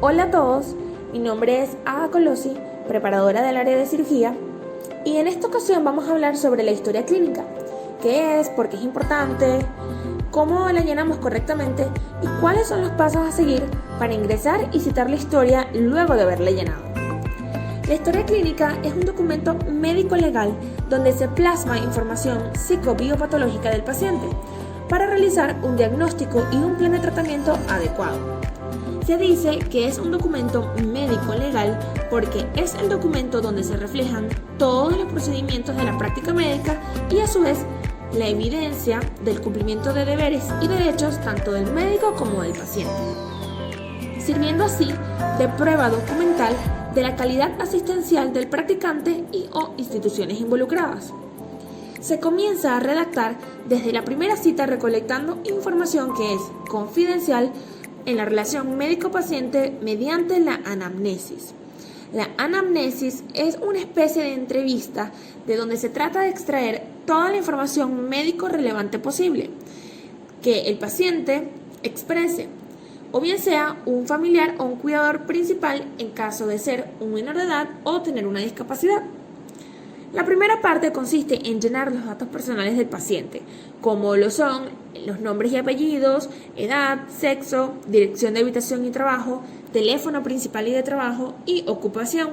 Hola a todos, mi nombre es Ada Colosi, preparadora del área de cirugía, y en esta ocasión vamos a hablar sobre la historia clínica, qué es, por qué es importante, cómo la llenamos correctamente y cuáles son los pasos a seguir para ingresar y citar la historia luego de haberla llenado. La historia clínica es un documento médico-legal donde se plasma información psicobiopatológica del paciente para realizar un diagnóstico y un plan de tratamiento adecuado. Se dice que es un documento médico-legal porque es el documento donde se reflejan todos los procedimientos de la práctica médica y a su vez la evidencia del cumplimiento de deberes y derechos tanto del médico como del paciente, sirviendo así de prueba documental de la calidad asistencial del practicante y o instituciones involucradas. Se comienza a redactar desde la primera cita recolectando información que es confidencial en la relación médico-paciente mediante la anamnesis. La anamnesis es una especie de entrevista de donde se trata de extraer toda la información médico relevante posible que el paciente exprese, o bien sea un familiar o un cuidador principal en caso de ser un menor de edad o tener una discapacidad. La primera parte consiste en llenar los datos personales del paciente, como lo son los nombres y apellidos, edad, sexo, dirección de habitación y trabajo, teléfono principal y de trabajo y ocupación.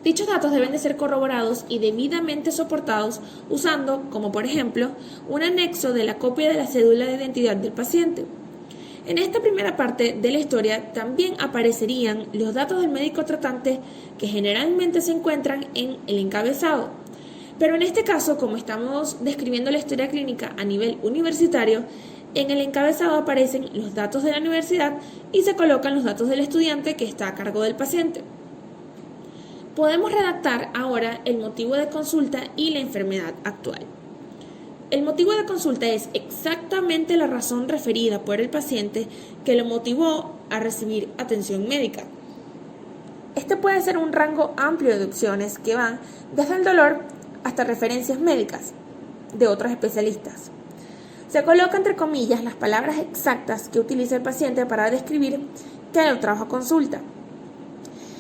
Dichos datos deben de ser corroborados y debidamente soportados usando, como por ejemplo, un anexo de la copia de la cédula de identidad del paciente. En esta primera parte de la historia también aparecerían los datos del médico tratante que generalmente se encuentran en el encabezado. Pero en este caso, como estamos describiendo la historia clínica a nivel universitario, en el encabezado aparecen los datos de la universidad y se colocan los datos del estudiante que está a cargo del paciente. Podemos redactar ahora el motivo de consulta y la enfermedad actual. El motivo de consulta es exactamente la razón referida por el paciente que lo motivó a recibir atención médica. Este puede ser un rango amplio de opciones que van desde el dolor hasta referencias médicas de otros especialistas. Se coloca entre comillas las palabras exactas que utiliza el paciente para describir qué lo trajo a consulta.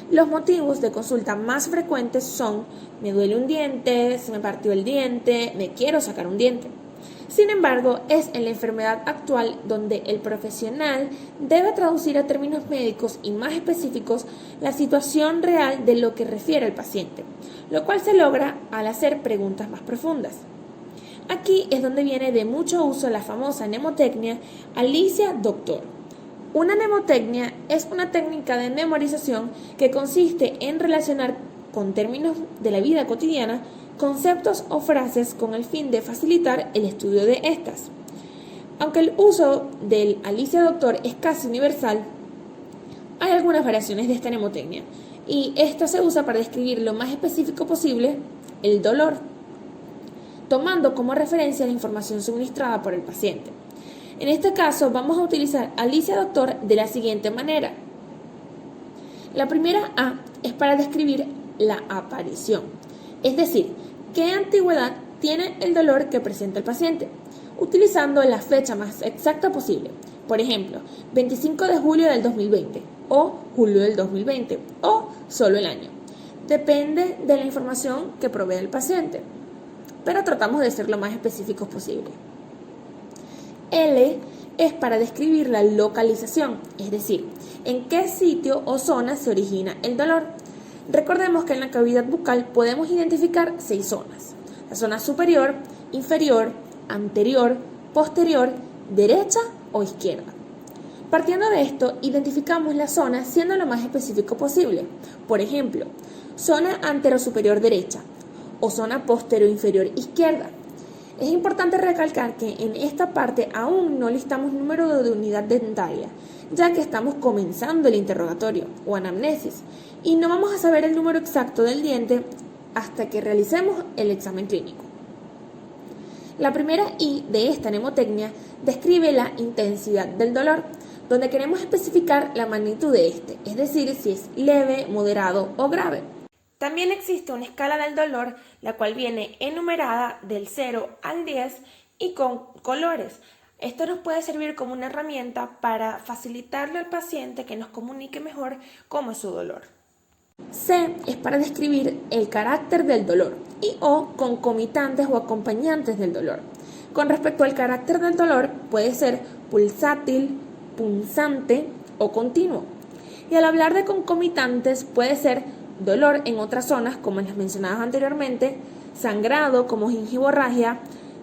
Los motivos de consulta más frecuentes son: me duele un diente, se me partió el diente, me quiero sacar un diente. Sin embargo, es en la enfermedad actual donde el profesional debe traducir a términos médicos y más específicos la situación real de lo que refiere el paciente, lo cual se logra al hacer preguntas más profundas. Aquí es donde viene de mucho uso la famosa mnemotecnia Alicia Doctor. Una mnemotecnia es una técnica de memorización que consiste en relacionar con términos de la vida cotidiana conceptos o frases con el fin de facilitar el estudio de estas. Aunque el uso del Alicia Doctor es casi universal, hay algunas variaciones de esta mnemotecnia y esta se usa para describir lo más específico posible el dolor, tomando como referencia la información suministrada por el paciente. En este caso vamos a utilizar Alicia Doctor de la siguiente manera. La primera A es para describir la aparición, es decir, qué antigüedad tiene el dolor que presenta el paciente, utilizando la fecha más exacta posible. Por ejemplo, 25 de julio del 2020 o julio del 2020 o solo el año. Depende de la información que provee el paciente, pero tratamos de ser lo más específicos posible. L es para describir la localización, es decir, en qué sitio o zona se origina el dolor. Recordemos que en la cavidad bucal podemos identificar 6 zonas: la zona superior, inferior, anterior, posterior, derecha o izquierda. Partiendo de esto, identificamos la zona siendo lo más específico posible. Por ejemplo, zona anterosuperior derecha o zona posterior-inferior izquierda. Es importante recalcar que en esta parte aún no listamos número de unidad dentaria, ya que estamos comenzando el interrogatorio o anamnesis y no vamos a saber el número exacto del diente hasta que realicemos el examen clínico. La primera I de esta mnemotecnia describe la intensidad del dolor, donde queremos especificar la magnitud de este, es decir, si es leve, moderado o grave. También existe una escala del dolor, la cual viene enumerada del 0 al 10 y con colores, Esto nos puede servir como una herramienta para facilitarle al paciente que nos comunique mejor cómo es su dolor. C es para describir el carácter del dolor y O concomitantes o acompañantes del dolor. Con respecto al carácter del dolor, puede ser pulsátil, punzante o continuo. Y al hablar de concomitantes, puede ser dolor en otras zonas, como las mencionadas anteriormente, sangrado como gingivorragia,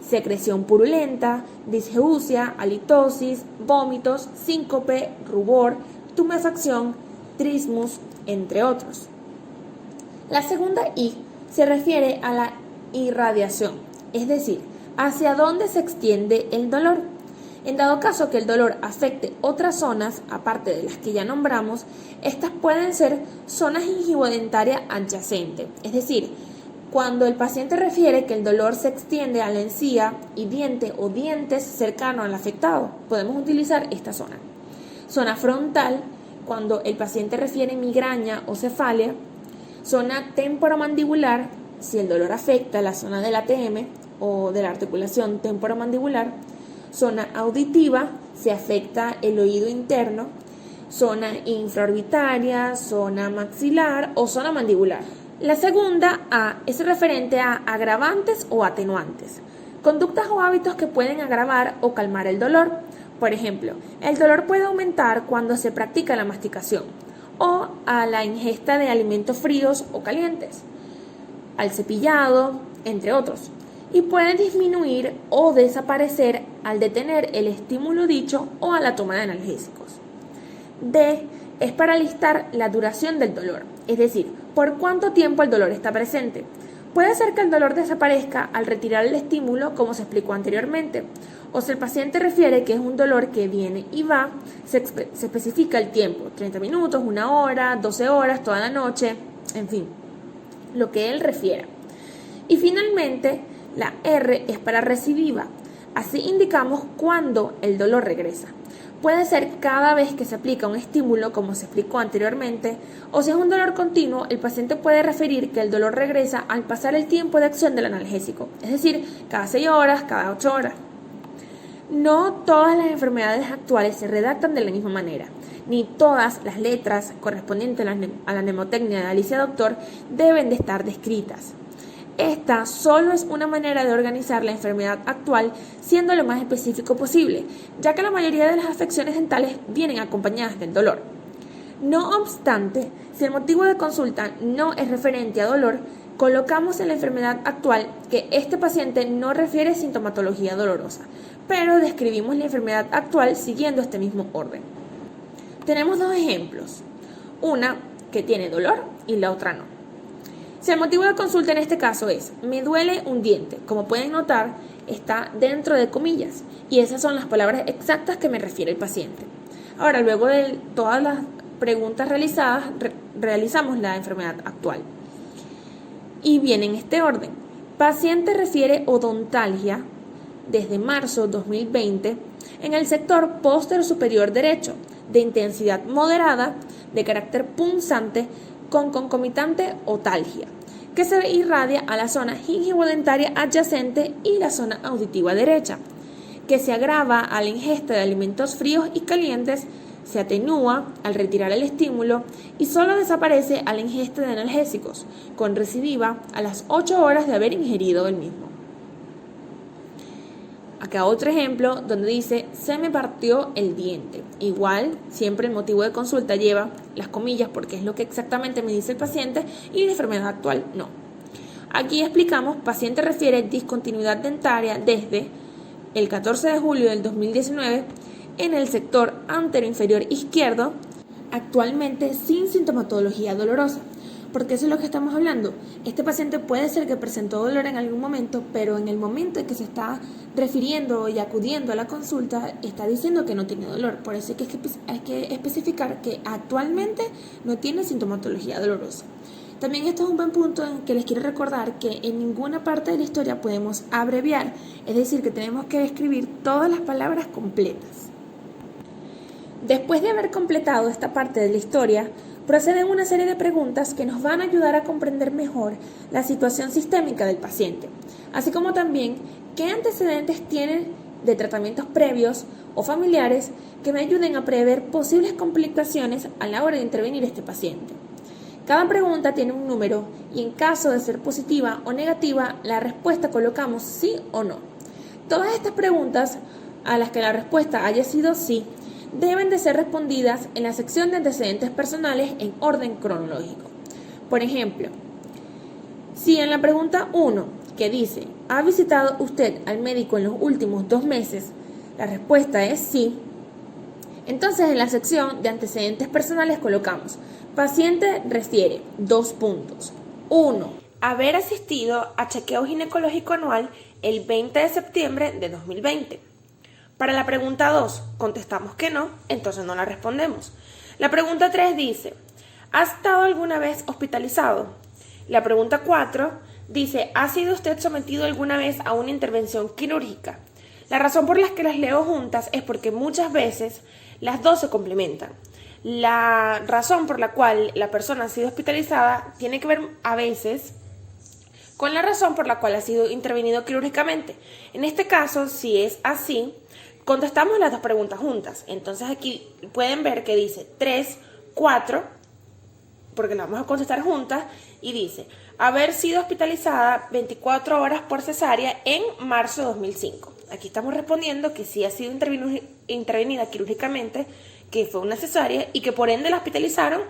secreción purulenta, disgeusia, halitosis, vómitos, síncope, rubor, tumefacción, trismus, entre otros. La segunda I se refiere a la irradiación, es decir, hacia dónde se extiende el dolor. En dado caso que el dolor afecte otras zonas, aparte de las que ya nombramos, estas pueden ser zonas gingivodentaria adyacente, es decir, cuando el paciente refiere que el dolor se extiende a la encía y diente o dientes cercano al afectado, podemos utilizar esta zona. Zona frontal, cuando el paciente refiere migraña o cefalia. Zona temporomandibular, si el dolor afecta la zona del ATM o de la articulación temporomandibular. Zona auditiva, si afecta el oído interno. Zona infraorbitaria, zona maxilar o zona mandibular. La segunda A es referente a agravantes o atenuantes, conductas o hábitos que pueden agravar o calmar el dolor. Por ejemplo, el dolor puede aumentar cuando se practica la masticación o a la ingesta de alimentos fríos o calientes, al cepillado, entre otros, y puede disminuir o desaparecer al detener el estímulo dicho o a la toma de analgésicos. D es para listar la duración del dolor, es decir, por cuánto tiempo el dolor está presente. Puede ser que el dolor desaparezca al retirar el estímulo, como se explicó anteriormente, o si el paciente refiere que es un dolor que viene y va, se especifica el tiempo, 30 minutos, 1 hora, 12 horas, toda la noche, en fin, lo que él refiera. Y finalmente, la R es para recidiva, así indicamos cuándo el dolor regresa. Puede ser cada vez que se aplica un estímulo, como se explicó anteriormente, o si es un dolor continuo, el paciente puede referir que el dolor regresa al pasar el tiempo de acción del analgésico, es decir, cada 6 horas, cada 8 horas. No todas las enfermedades actuales se redactan de la misma manera, ni todas las letras correspondientes a la mnemotecnia de Alicia Doctor deben de estar descritas. Esta solo es una manera de organizar la enfermedad actual, siendo lo más específico posible, ya que la mayoría de las afecciones dentales vienen acompañadas del dolor. No obstante, si el motivo de consulta no es referente a dolor, colocamos en la enfermedad actual que este paciente no refiere sintomatología dolorosa, pero describimos la enfermedad actual siguiendo este mismo orden. Tenemos 2 ejemplos, una que tiene dolor y la otra no. Si el motivo de consulta en este caso es, me duele un diente, como pueden notar, está dentro de comillas, y esas son las palabras exactas que me refiere el paciente. Ahora, luego de todas las preguntas realizadas, realizamos la enfermedad actual. Y viene en este orden. Paciente refiere odontalgia desde marzo 2020 en el sector póstero superior derecho, de intensidad moderada, de carácter punzante, con concomitante otalgia, que se irradia a la zona gingivodentaria adyacente y la zona auditiva derecha, que se agrava a la ingesta de alimentos fríos y calientes, se atenúa al retirar el estímulo y solo desaparece a la ingesta de analgésicos, con recidiva a las 8 horas de haber ingerido el mismo. Acá otro ejemplo donde dice, se me partió el diente. Igual, siempre el motivo de consulta lleva las comillas porque es lo que exactamente me dice el paciente y la enfermedad actual no. Aquí explicamos, paciente refiere discontinuidad dentaria desde el 14 de julio del 2019 en el sector anteroinferior izquierdo, actualmente sin sintomatología dolorosa. Porque eso es lo que estamos hablando. Este paciente puede ser que presentó dolor en algún momento, pero en el momento en que se está refiriendo y acudiendo a la consulta, está diciendo que no tiene dolor. Por eso hay que especificar que actualmente no tiene sintomatología dolorosa. También esto es un buen punto en que les quiero recordar que en ninguna parte de la historia podemos abreviar, es decir, que tenemos que escribir todas las palabras completas. Después de haber completado esta parte de la historia, proceden una serie de preguntas que nos van a ayudar a comprender mejor la situación sistémica del paciente, así como también qué antecedentes tiene de tratamientos previos o familiares que me ayuden a prever posibles complicaciones a la hora de intervenir este paciente. Cada pregunta tiene un número y en caso de ser positiva o negativa, la respuesta colocamos sí o no. Todas estas preguntas a las que la respuesta haya sido sí, deben de ser respondidas en la sección de antecedentes personales en orden cronológico. Por ejemplo, si en la pregunta 1, que dice, ¿ha visitado usted al médico en los últimos 2 meses? La respuesta es sí. Entonces en la sección de antecedentes personales colocamos, paciente refiere, 2 puntos. 1. Haber asistido a chequeo ginecológico anual el 20 de septiembre de 2020. Para la pregunta 2, contestamos que no, entonces no la respondemos. La pregunta 3 dice, ¿ha estado alguna vez hospitalizado? La pregunta 4 dice, ¿ha sido usted sometido alguna vez a una intervención quirúrgica? La razón por la que las leo juntas es porque muchas veces las dos se complementan. La razón por la cual la persona ha sido hospitalizada tiene que ver a veces con la razón por la cual ha sido intervenido quirúrgicamente. En este caso, si es así, contestamos las dos preguntas juntas. Entonces aquí pueden ver que dice 3, 4, porque la vamos a contestar juntas, y dice, haber sido hospitalizada 24 horas por cesárea en marzo de 2005. Aquí estamos respondiendo que sí ha sido intervenida quirúrgicamente, que fue una cesárea y que por ende la hospitalizaron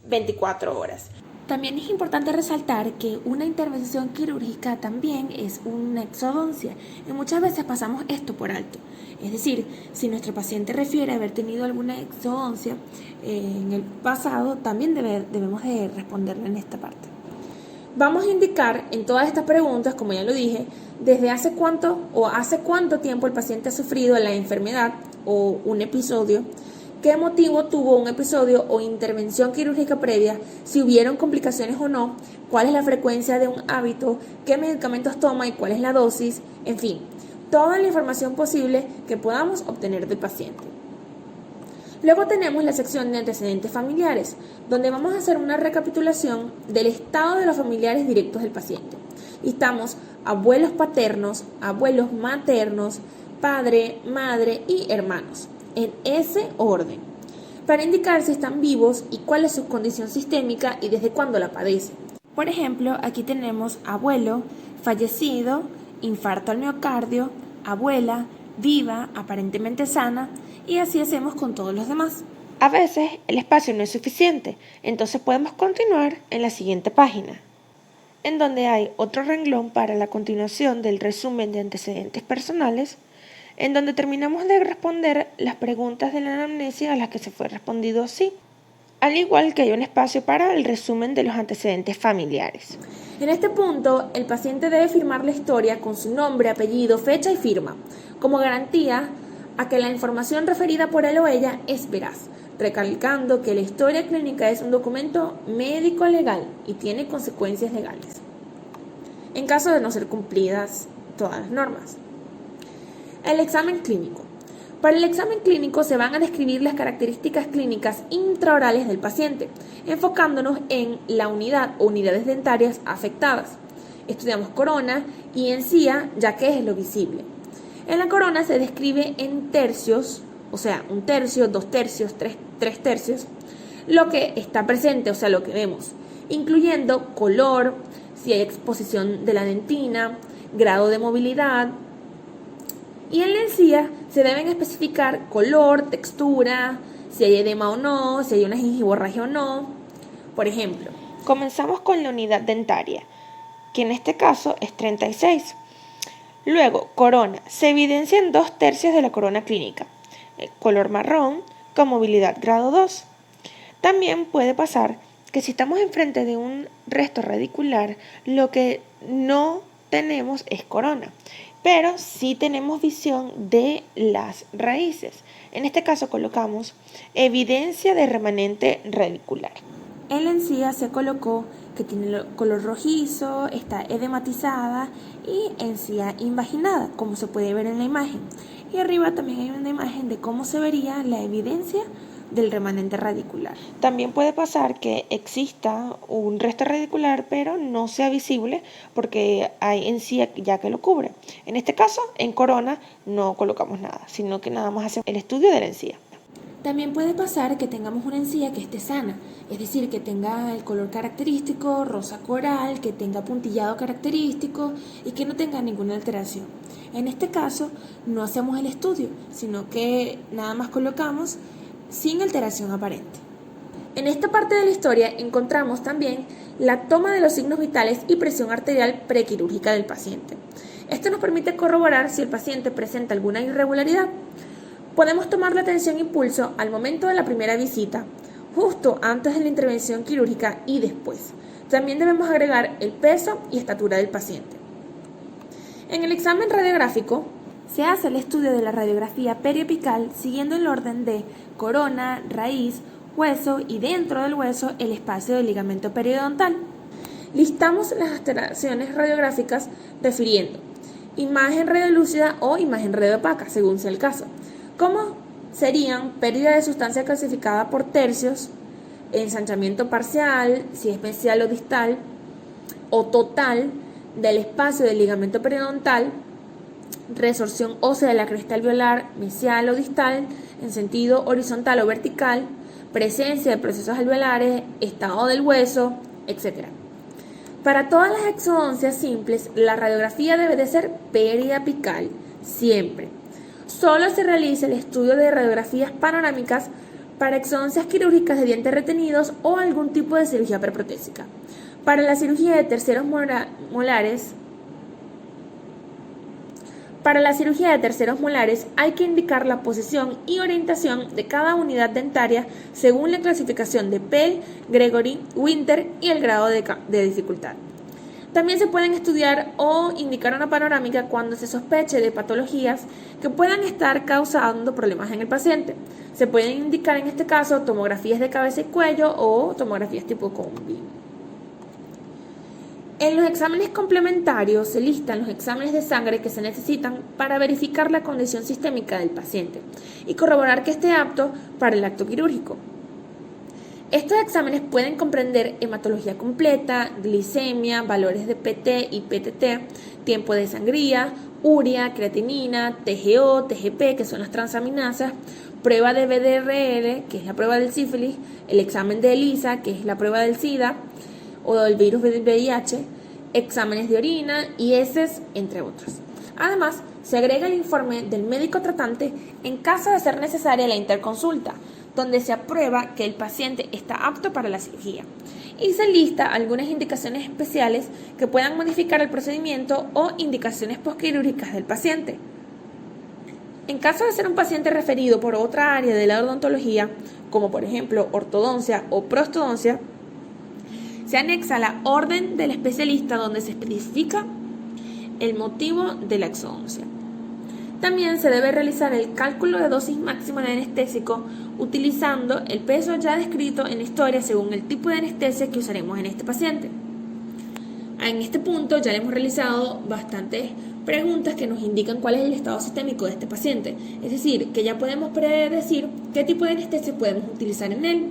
24 horas. También es importante resaltar que una intervención quirúrgica también es una exodoncia y muchas veces pasamos esto por alto. Es decir, si nuestro paciente refiere a haber tenido alguna exodoncia en el pasado, también debemos de responderle en esta parte. Vamos a indicar en todas estas preguntas, como ya lo dije, desde hace cuánto tiempo el paciente ha sufrido la enfermedad o un episodio, qué motivo tuvo un episodio o intervención quirúrgica previa, si hubieron complicaciones o no, cuál es la frecuencia de un hábito, qué medicamentos toma y cuál es la dosis, en fin, toda la información posible que podamos obtener del paciente. Luego tenemos la sección de antecedentes familiares, donde vamos a hacer una recapitulación del estado de los familiares directos del paciente. Listamos abuelos paternos, abuelos maternos, padre, madre y hermanos, en ese orden, para indicar si están vivos y cuál es su condición sistémica y desde cuándo la padecen. Por ejemplo, aquí tenemos abuelo, fallecido, infarto al miocardio, abuela, viva, aparentemente sana, y así hacemos con todos los demás. A veces el espacio no es suficiente, entonces podemos continuar en la siguiente página, en donde hay otro renglón para la continuación del resumen de antecedentes personales, en donde terminamos de responder las preguntas de la anamnesis a las que se fue respondido sí, al igual que hay un espacio para el resumen de los antecedentes familiares. En este punto, el paciente debe firmar la historia con su nombre, apellido, fecha y firma, como garantía a que la información referida por él o ella es veraz, recalcando que la historia clínica es un documento médico legal y tiene consecuencias legales, en caso de no ser cumplidas todas las normas. El examen clínico. Para el examen clínico se van a describir las características clínicas intraorales del paciente, enfocándonos en la unidad o unidades dentarias afectadas. Estudiamos corona y encía, ya que es lo visible. En la corona se describe en tercios, o sea, 1 tercio, 2 tercios, 3 tercios, lo que está presente, o sea, lo que vemos, incluyendo color, si hay exposición de la dentina, grado de movilidad. Y en la encía se deben especificar color, textura, si hay edema o no, si hay una gingivorragia o no. Por ejemplo, comenzamos con la unidad dentaria, que en este caso es 36. Luego, corona. Se evidencian 2 tercios de la corona clínica. Color marrón, con movilidad grado 2. También puede pasar que si estamos enfrente de un resto radicular, lo que no tenemos es corona, pero sí tenemos visión de las raíces. En este caso colocamos evidencia de remanente radicular. En la encía se colocó que tiene color rojizo, está edematizada y encía invaginada, como se puede ver en la imagen. Y arriba también hay una imagen de cómo se vería la evidencia del remanente radicular. También puede pasar que exista un resto radicular pero no sea visible porque hay encía ya que lo cubre. En este caso, en corona no colocamos nada, sino que nada más hacemos el estudio de la encía. También puede pasar que tengamos una encía que esté sana, es decir, que tenga el color característico, rosa coral, que tenga puntillado característico y que no tenga ninguna alteración. En este caso, no hacemos el estudio, sino que nada más colocamos sin alteración aparente. En esta parte de la historia encontramos también la toma de los signos vitales y presión arterial prequirúrgica del paciente. Esto nos permite corroborar si el paciente presenta alguna irregularidad. Podemos tomar la tensión e impulso al momento de la primera visita, justo antes de la intervención quirúrgica y después. También debemos agregar el peso y estatura del paciente. En el examen radiográfico se hace el estudio de la radiografía perioapical siguiendo el orden de corona, raíz, hueso y dentro del hueso el espacio del ligamento periodontal. Listamos las alteraciones radiográficas refiriendo imagen radiolúcida o imagen radiopaca, según sea el caso, como serían pérdida de sustancia calcificada por tercios, ensanchamiento parcial, si es mesial o distal, o total del espacio del ligamento periodontal, resorción ósea de la cresta alveolar, mesial o distal, en sentido horizontal o vertical, presencia de procesos alveolares, estado del hueso, etc. Para todas las exodoncias simples, la radiografía debe de ser periapical, siempre. Solo se realiza el estudio de radiografías panorámicas para exodoncias quirúrgicas de dientes retenidos o algún tipo de cirugía preprotésica. Para la cirugía de terceros molares, hay que indicar la posición y orientación de cada unidad dentaria según la clasificación de Pell, Gregory, Winter y el grado de dificultad. También se pueden estudiar o indicar una panorámica cuando se sospeche de patologías que puedan estar causando problemas en el paciente. Se pueden indicar en este caso tomografías de cabeza y cuello o tomografías tipo combi. En los exámenes complementarios se listan los exámenes de sangre que se necesitan para verificar la condición sistémica del paciente y corroborar que esté apto para el acto quirúrgico. Estos exámenes pueden comprender hematología completa, glicemia, valores de PT y PTT, tiempo de sangría, urea, creatinina, TGO, TGP, que son las transaminasas, prueba de BDRL, que es la prueba del sífilis, el examen de ELISA, que es la prueba del SIDA o del virus del VIH, exámenes de orina y heces, entre otros. Además, se agrega el informe del médico tratante en caso de ser necesaria la interconsulta, donde se aprueba que el paciente está apto para la cirugía y se lista algunas indicaciones especiales que puedan modificar el procedimiento o indicaciones posquirúrgicas del paciente. En caso de ser un paciente referido por otra área de la odontología, como por ejemplo ortodoncia o prostodoncia, se anexa la orden del especialista donde se especifica el motivo de la exodoncia. También se debe realizar el cálculo de dosis máxima de anestésico utilizando el peso ya descrito en la historia según el tipo de anestesia que usaremos en este paciente. En este punto ya le hemos realizado bastantes preguntas que nos indican cuál es el estado sistémico de este paciente, es decir, que ya podemos predecir qué tipo de anestesia podemos utilizar en él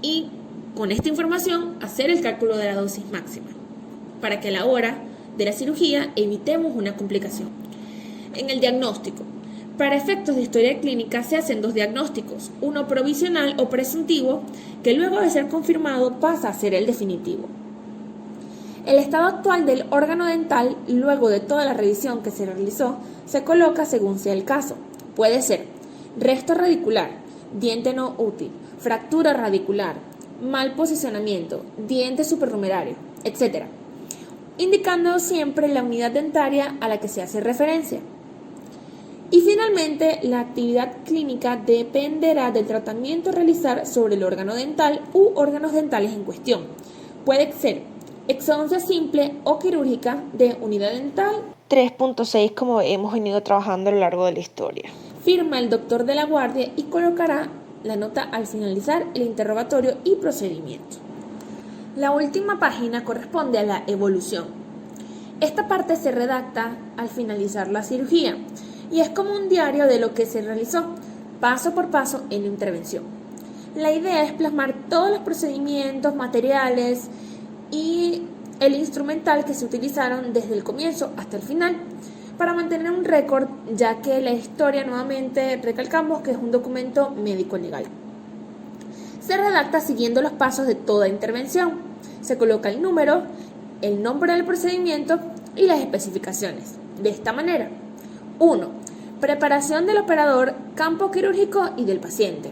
y con esta información hacer el cálculo de la dosis máxima para que a la hora de la cirugía evitemos una complicación. En el diagnóstico, para efectos de historia clínica se hacen dos diagnósticos, uno provisional o presuntivo, que luego de ser confirmado pasa a ser el definitivo. El estado actual del órgano dental, luego de toda la revisión que se realizó, se coloca según sea el caso. Puede ser resto radicular, diente no útil, fractura radicular, mal posicionamiento, diente supernumerario, etc., indicando siempre la unidad dentaria a la que se hace referencia. Y finalmente, la actividad clínica dependerá del tratamiento a realizar sobre el órgano dental u órganos dentales en cuestión. Puede ser exodoncia simple o quirúrgica de unidad dental 3.6 como hemos venido trabajando a lo largo de la historia. Firma el doctor de la guardia y colocará la nota al finalizar el interrogatorio y procedimiento. La última página corresponde a la evolución. Esta parte se redacta al finalizar la cirugía y es como un diario de lo que se realizó, paso por paso en la intervención. La idea es plasmar todos los procedimientos, materiales y el instrumental que se utilizaron desde el comienzo hasta el final, para mantener un récord, ya que la historia, nuevamente recalcamos que es un documento médico-legal. Se redacta siguiendo los pasos de toda intervención. Se coloca el número, el nombre del procedimiento y las especificaciones. De esta manera: 1. Preparación del operador, campo quirúrgico y del paciente.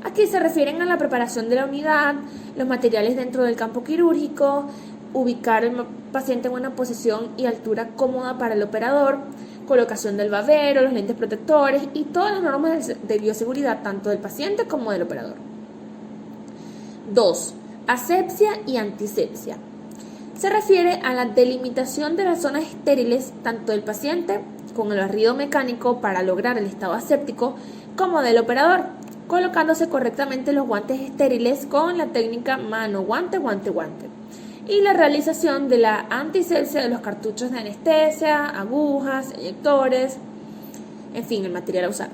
Aquí se refieren a la preparación de la unidad, los materiales dentro del campo quirúrgico, ubicar al paciente en una posición y altura cómoda para el operador, colocación del babero, los lentes protectores y todas las normas de bioseguridad tanto del paciente como del operador. 2. Asepsia y antisepsia. Se refiere a la delimitación de las zonas estériles tanto del paciente con el barrido mecánico para lograr el estado aséptico como del operador, colocándose correctamente los guantes estériles con la técnica mano-guante, guante-guante, y la realización de la antisepsia de los cartuchos de anestesia, agujas, inyectores, en fin, el material a usar.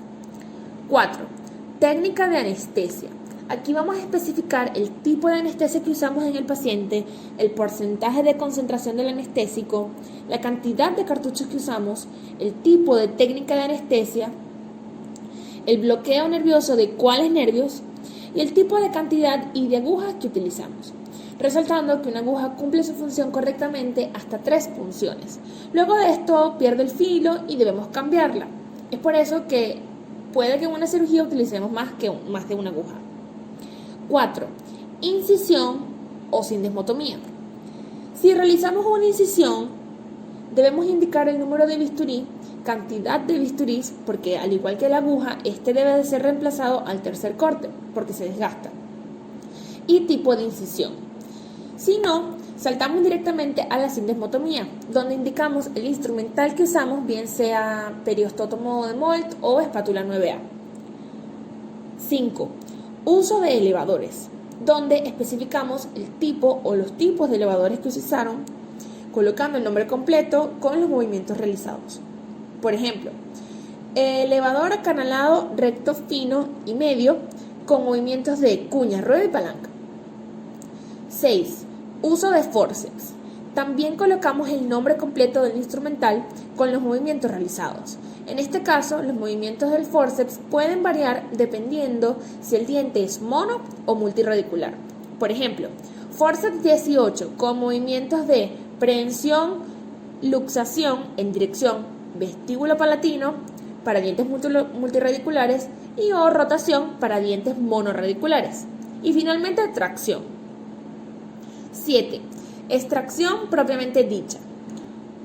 4. Técnica de anestesia. Aquí vamos a especificar el tipo de anestesia que usamos en el paciente, el porcentaje de concentración del anestésico, la cantidad de cartuchos que usamos, el tipo de técnica de anestesia, el bloqueo nervioso de cuáles nervios y el tipo de cantidad y de agujas que utilizamos, resaltando que una aguja cumple su función correctamente hasta 3 punciones. Luego de esto pierde el filo y debemos cambiarla. Es por eso que puede que en una cirugía utilicemos más de una aguja. 4. Incisión o sindesmotomía. Si realizamos una incisión, debemos indicar el número de bisturí, cantidad de bisturís, porque al igual que la aguja, este debe de ser reemplazado al tercer corte, porque se desgasta, y tipo de incisión. Si no, saltamos directamente a la sindesmotomía, donde indicamos el instrumental que usamos, bien sea periostótomo de Molt o espátula 9A. 5. Uso de elevadores, donde especificamos el tipo o los tipos de elevadores que se usaron, colocando el nombre completo con los movimientos realizados. Por ejemplo, elevador acanalado recto, fino y medio con movimientos de cuña, rueda y palanca. 6. Uso de forceps. También colocamos el nombre completo del instrumental con los movimientos realizados. En este caso, los movimientos del forceps pueden variar dependiendo si el diente es mono o multiradicular. Por ejemplo, forceps 18 con movimientos de prehensión, luxación en dirección vestíbulo palatino para dientes multirradiculares y o rotación para dientes monorradiculares. Y finalmente, tracción. 7. Extracción propiamente dicha.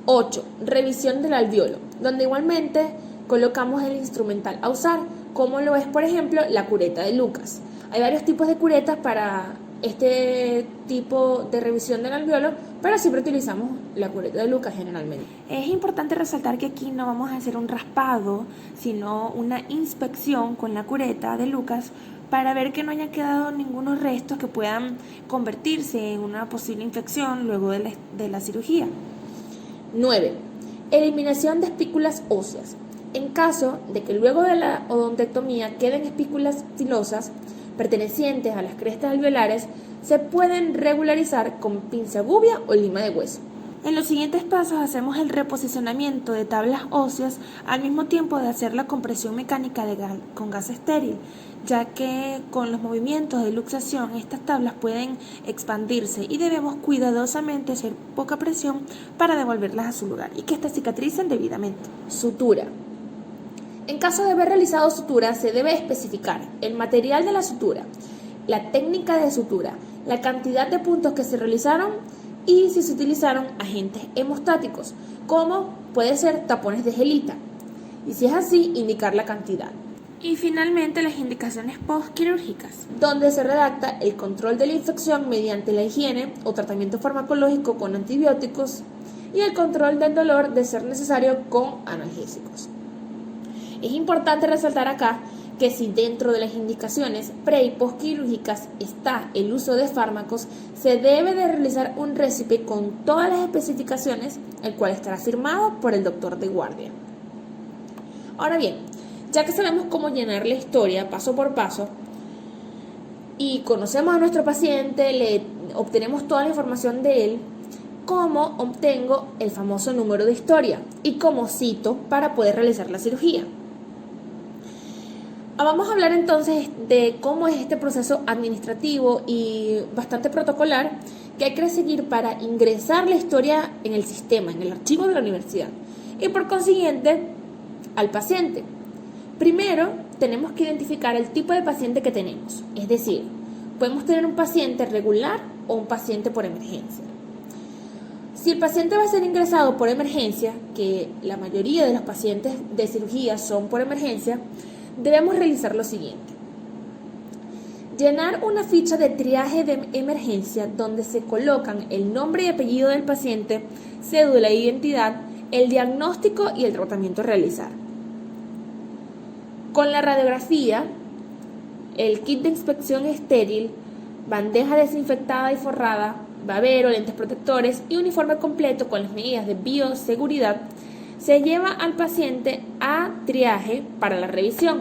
8. Revisión del alveolo, donde igualmente colocamos el instrumental a usar, como lo es, por ejemplo, la cureta de Lucas. Hay varios tipos de curetas para este tipo de revisión del alveolo, pero siempre utilizamos la cureta de Lucas generalmente. Es importante resaltar que aquí no vamos a hacer un raspado, sino una inspección con la cureta de Lucas para ver que no haya quedado ningunos restos que puedan convertirse en una posible infección luego de la cirugía. 9. Eliminación de espículas óseas. En caso de que luego de la odontectomía queden espículas filosas pertenecientes a las crestas alveolares, se pueden regularizar con pinza gubia o lima de hueso. En los siguientes pasos hacemos el reposicionamiento de tablas óseas al mismo tiempo de hacer la compresión mecánica con gas estéril, ya que con los movimientos de luxación estas tablas pueden expandirse y debemos cuidadosamente hacer poca presión para devolverlas a su lugar y que éstas cicatricen debidamente. Sutura. En caso de haber realizado sutura, se debe especificar el material de la sutura, la técnica de sutura, la cantidad de puntos que se realizaron y si se utilizaron agentes hemostáticos, como puede ser tapones de gelita, y si es así, indicar la cantidad. Y finalmente las indicaciones postquirúrgicas, donde se redacta el control de la infección mediante la higiene o tratamiento farmacológico con antibióticos y el control del dolor de ser necesario con analgésicos. Es importante resaltar acá que si dentro de las indicaciones pre- y postquirúrgicas está el uso de fármacos, se debe de realizar un récipe con todas las especificaciones, el cual estará firmado por el doctor de guardia. Ahora bien, Ya que sabemos cómo llenar la historia paso por paso y conocemos a nuestro paciente, le obtenemos toda la información de él, ¿cómo obtengo el famoso número de historia y cómo cito para poder realizar la cirugía? Vamos a hablar entonces de cómo es este proceso administrativo y bastante protocolar que hay que seguir para ingresar la historia en el sistema, en el archivo de la universidad y por consiguiente al paciente. Primero tenemos que identificar el tipo de paciente que tenemos, es decir, podemos tener un paciente regular o un paciente por emergencia. Si el paciente va a ser ingresado por emergencia, que la mayoría de los pacientes de cirugía son por emergencia, debemos realizar lo siguiente. Llenar una ficha de triaje de emergencia donde se colocan el nombre y apellido del paciente, cédula de identidad, el diagnóstico y el tratamiento a realizar. Con la radiografía, el kit de inspección estéril, bandeja desinfectada y forrada, babero, lentes protectores y uniforme completo con las medidas de bioseguridad, se lleva al paciente a triaje para la revisión.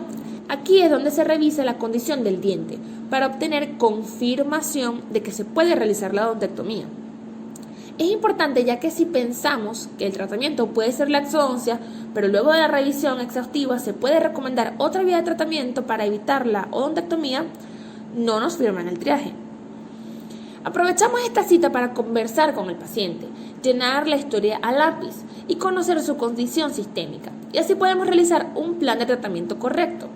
Aquí es donde se revisa la condición del diente para obtener confirmación de que se puede realizar la odontectomía. Es importante ya que si pensamos que el tratamiento puede ser la exodoncia, pero luego de la revisión exhaustiva se puede recomendar otra vía de tratamiento para evitar la odontectomía, no nos firman el triaje. Aprovechamos esta cita para conversar con el paciente, llenar la historia a lápiz y conocer su condición sistémica, y así podemos realizar un plan de tratamiento correcto.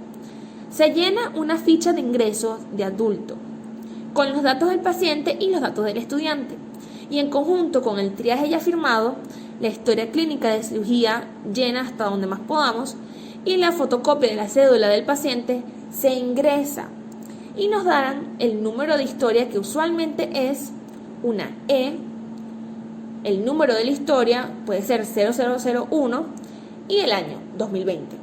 Se llena una ficha de ingreso de adulto con los datos del paciente y los datos del estudiante, y en conjunto con el triaje ya firmado, la historia clínica de cirugía llena hasta donde más podamos y la fotocopia de la cédula del paciente se ingresa y nos darán el número de historia que usualmente es una E, el número de la historia puede ser 0001 y el año 2020.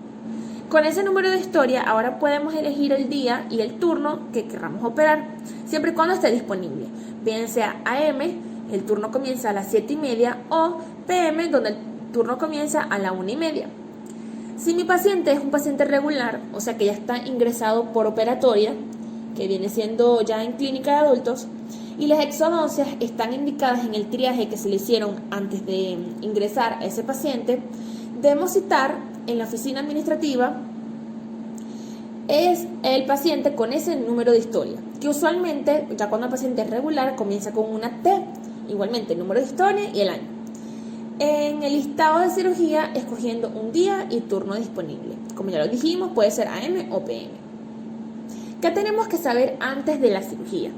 Con ese número de historia ahora podemos elegir el día y el turno que queramos operar, siempre y cuando esté disponible, bien sea AM, el turno comienza a las 7:30 o PM, donde el turno comienza a la 1:30. Si mi paciente es un paciente regular, o sea que ya está ingresado por operatoria, que viene siendo ya en clínica de adultos, y las exodoncias están indicadas en el triaje que se le hicieron antes de ingresar a ese paciente, debemos citar en la oficina administrativa es el paciente con ese número de historia, que usualmente ya cuando el paciente es regular comienza con una T, igualmente el número de historia y el año. En el listado de cirugía escogiendo un día y turno disponible, como ya lo dijimos puede ser AM o PM. ¿Qué tenemos que saber antes de la cirugía?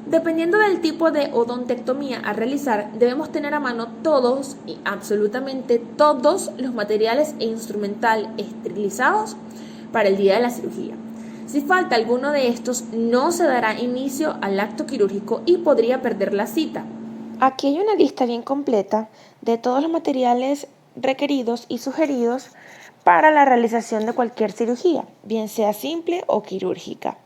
Dependiendo del tipo de odontectomía a realizar, debemos tener a mano todos y absolutamente todos los materiales e instrumental esterilizados para el día de la cirugía. Si falta alguno de estos, no se dará inicio al acto quirúrgico y podría perder la cita. Aquí hay una lista bien completa de todos los materiales requeridos y sugeridos para la realización de cualquier cirugía, bien sea simple o quirúrgica.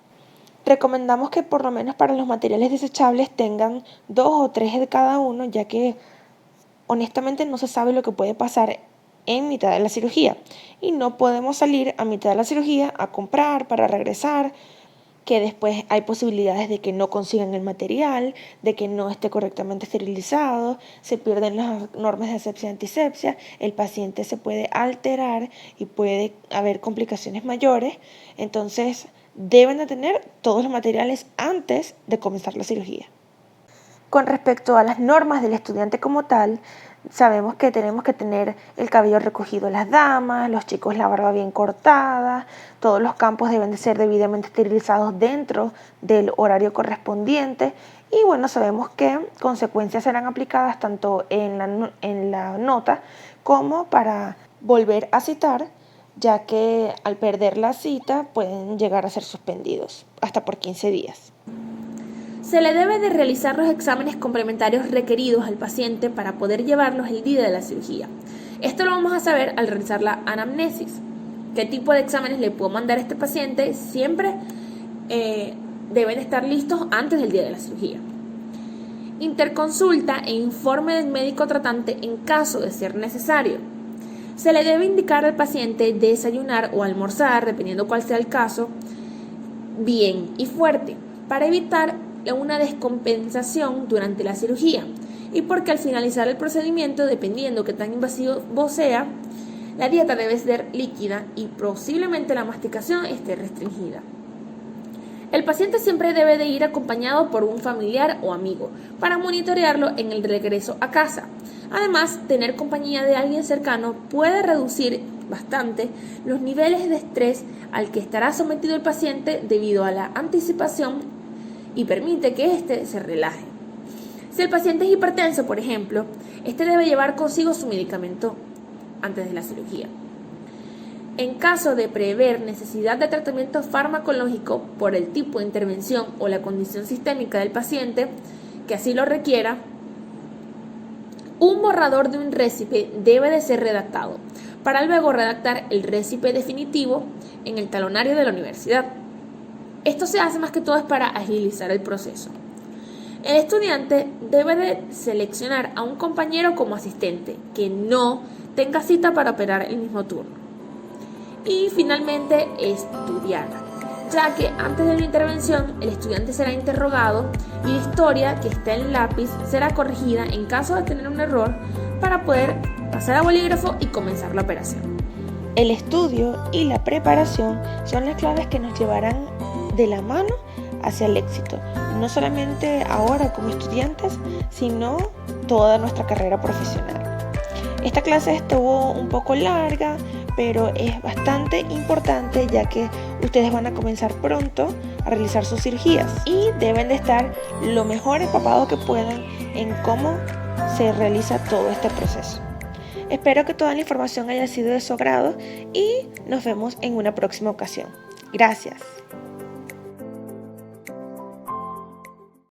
Recomendamos que por lo menos para los materiales desechables tengan 2 o 3 de cada uno, ya que honestamente no se sabe lo que puede pasar en mitad de la cirugía y no podemos salir a mitad de la cirugía a comprar para regresar, que después hay posibilidades de que no consigan el material, de que no esté correctamente esterilizado, se pierden las normas de asepsia y antisepsia, el paciente se puede alterar y puede haber complicaciones mayores. Entonces deben de tener todos los materiales antes de comenzar la cirugía. Con respecto a las normas del estudiante como tal, sabemos que tenemos que tener el cabello recogido las damas, los chicos la barba bien cortada, todos los campos deben de ser debidamente esterilizados dentro del horario correspondiente y bueno, sabemos que consecuencias serán aplicadas tanto en la nota como para volver a citar, ya que al perder la cita pueden llegar a ser suspendidos hasta por 15 días. Se le debe de realizar los exámenes complementarios requeridos al paciente para poder llevarlos el día de la cirugía. Esto lo vamos a saber al realizar la anamnesis. ¿Qué tipo de exámenes le puedo mandar a este paciente? Siempre deben estar listos antes del día de la cirugía. Interconsulta e informe del médico tratante en caso de ser necesario. Se le debe indicar al paciente desayunar o almorzar, dependiendo cuál sea el caso, bien y fuerte, para evitar una descompensación durante la cirugía y porque al finalizar el procedimiento, dependiendo qué tan invasivo sea, la dieta debe ser líquida y posiblemente la masticación esté restringida. El paciente siempre debe de ir acompañado por un familiar o amigo para monitorearlo en el regreso a casa. Además, tener compañía de alguien cercano puede reducir bastante los niveles de estrés al que estará sometido el paciente debido a la anticipación y permite que éste se relaje. Si el paciente es hipertenso, por ejemplo, este debe llevar consigo su medicamento antes de la cirugía. En caso de prever necesidad de tratamiento farmacológico por el tipo de intervención o la condición sistémica del paciente que así lo requiera, un borrador de un récipe debe de ser redactado para luego redactar el récipe definitivo en el talonario de la universidad. Esto se hace más que todo para agilizar el proceso. El estudiante debe de seleccionar a un compañero como asistente que no tenga cita para operar el mismo turno. Y finalmente, estudiar, ya que antes de la intervención el estudiante será interrogado y la historia que está en el lápiz será corregida en caso de tener un error para poder pasar a bolígrafo y comenzar la operación. El estudio y la preparación son las claves que nos llevarán de la mano hacia el éxito, no solamente ahora como estudiantes, sino toda nuestra carrera profesional. Esta clase estuvo un poco larga, pero es bastante importante ya que ustedes van a comenzar pronto a realizar sus cirugías y deben de estar lo mejor empapados que puedan en cómo se realiza todo este proceso. Espero que toda la información haya sido de su agrado y nos vemos en una próxima ocasión. Gracias.